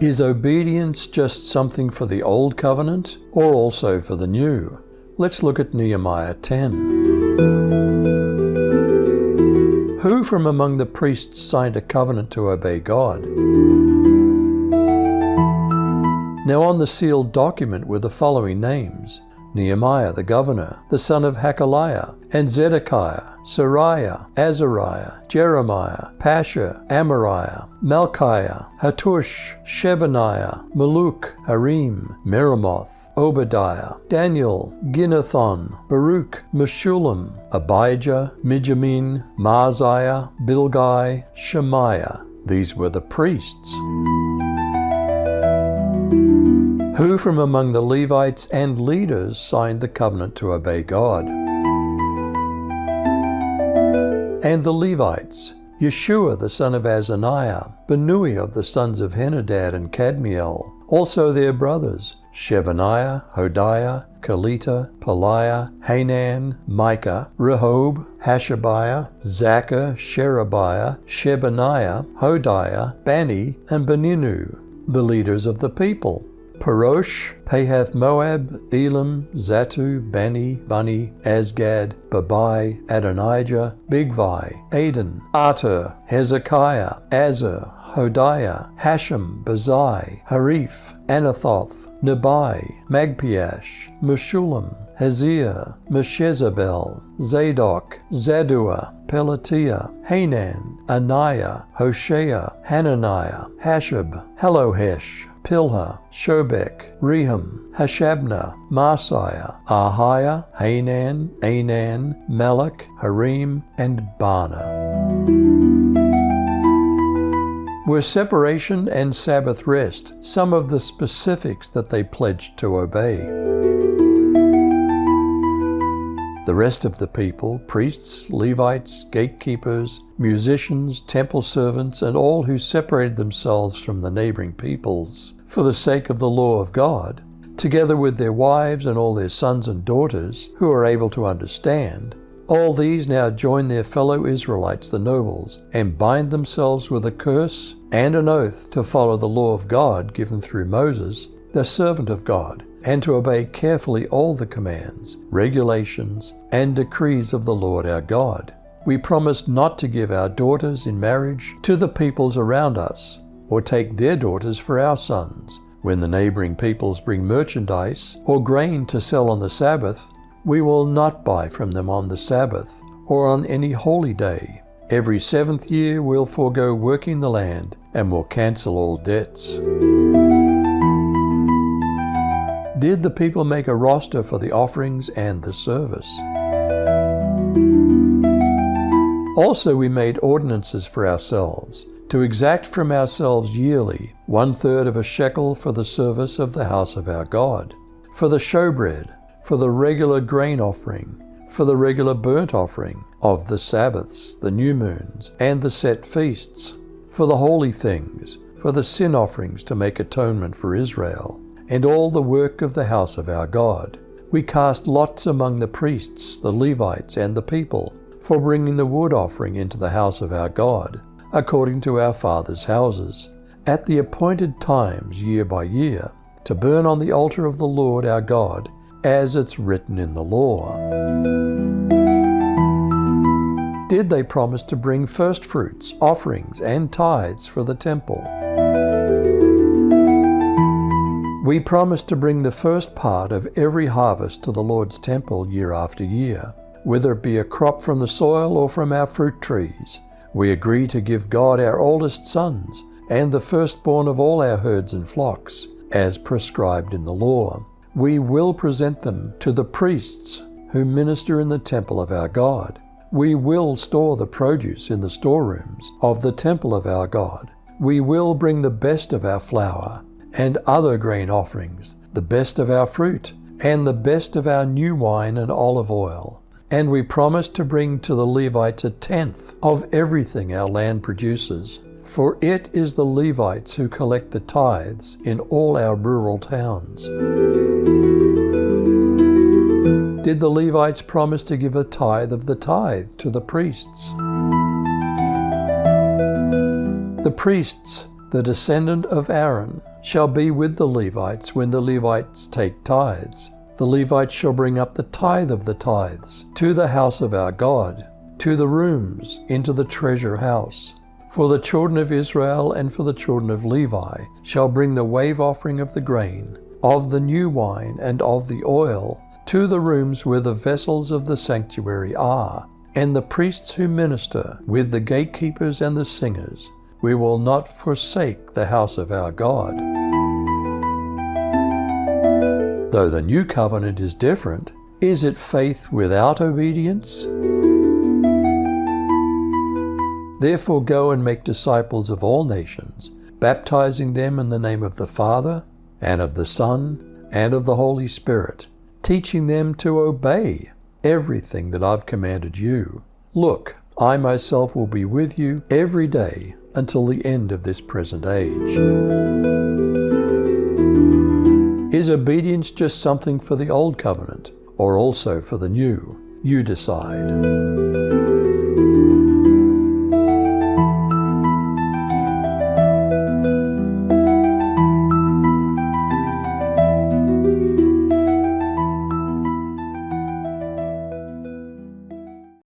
Is obedience just something for the old covenant or also for the new? Let's look at Nehemiah 10. Who from among the priests signed a covenant to obey God? Now on the sealed document were the following names: Nehemiah the governor, the son of Hakaliah, and Zedekiah, Sariah, Azariah, Jeremiah, Pasha, Amariah, Malchiah, Hattush, Shebaniah, Maluk, Harim, Meremoth, Obadiah, Daniel, Ginnathon, Baruch, Meshullam, Abijah, Mijamin, Maaziah, Bilgai, Shemaiah. These were the priests. Who from among the Levites and leaders signed the covenant to obey God? And the Levites: Yeshua the son of Azaniah, Benui of the sons of Henadad and Kadmiel, also their brothers, Shebaniah, Hodiah, Kelita, Peliah, Hanan, Micah, Rehob, Hashabiah, Zaccur, Sherebiah, Shebaniah, Hodiah, Bani, and Beninu, the leaders of the people. Parosh, Pahath Moab, Elam, Zatu, Bani, Bunni, Asgad, Babai, Adonijah, Bigvai, Aden, Ater, Hezekiah, Azar, Hodiah, Hashem, Bazai, Harif, Anathoth, Nebai, Magpiash, Meshullam, Hazir, Meshezabel, Zadok, Zadua, Pelatiah, Hanan, Anaiah, Hoshea, Hananiah, Hashab, Halohesh, Pilha, Shobek, Rehum, Hashabnah, Maaseiah, Ahiah, Hanan, Anan, Malach, Harim, and Bana. Were separation and Sabbath rest some of the specifics that they pledged to obey? The rest of the people, priests, Levites, gatekeepers, musicians, temple servants, and all who separated themselves from the neighboring peoples for the sake of the law of God, together with their wives and all their sons and daughters who are able to understand, all these now join their fellow Israelites, the nobles, and bind themselves with a curse and an oath to follow the law of God given through Moses, the servant of God, and to obey carefully all the commands, regulations, and decrees of the Lord our God. We promised not to give our daughters in marriage to the peoples around us, or take their daughters for our sons. When the neighboring peoples bring merchandise or grain to sell on the Sabbath, we will not buy from them on the Sabbath or on any holy day. Every seventh year we'll forego working the land and will cancel all debts. Did the people make a roster for the offerings and the service? Also we made ordinances for ourselves, to exact from ourselves yearly 1/3 of a shekel for the service of the house of our God, for the showbread, for the regular grain offering, for the regular burnt offering, of the Sabbaths, the new moons, and the set feasts, for the holy things, for the sin offerings to make atonement for Israel, and all the work of the house of our God. We cast lots among the priests, the Levites, and the people, for bringing the wood offering into the house of our God, according to our fathers' houses, at the appointed times year by year, to burn on the altar of the Lord our God, as it's written in the law. Did they promise to bring first fruits, offerings, and tithes for the temple? We promised to bring the first part of every harvest to the Lord's temple year after year, whether it be a crop from the soil or from our fruit trees. We agree to give God our oldest sons and the firstborn of all our herds and flocks, as prescribed in the law. We will present them to the priests who minister in the temple of our God. We will store the produce in the storerooms of the temple of our God. We will bring the best of our flour and other grain offerings, the best of our fruit, and the best of our new wine and olive oil. And we promise to bring to the Levites 1/10 of everything our land produces, for it is the Levites who collect the tithes in all our rural towns. Did the Levites promise to give a tithe of the tithe to the priests? The priests, the descendant of Aaron, shall be with the Levites when the Levites take tithes. The Levites shall bring up the tithe of the tithes to the house of our God, to the rooms, into the treasure house. For the children of Israel and for the children of Levi shall bring the wave offering of the grain, of the new wine and of the oil, to the rooms where the vessels of the sanctuary are, and the priests who minister, with the gatekeepers and the singers. We will not forsake the house of our God. Though the new covenant is different, is it faith without obedience? Therefore go and make disciples of all nations, baptizing them in the name of the Father, and of the Son, and of the Holy Spirit, teaching them to obey everything that I've commanded you. Look, I myself will be with you every day until the end of this present age. Is obedience just something for the old covenant, or also for the new? You decide.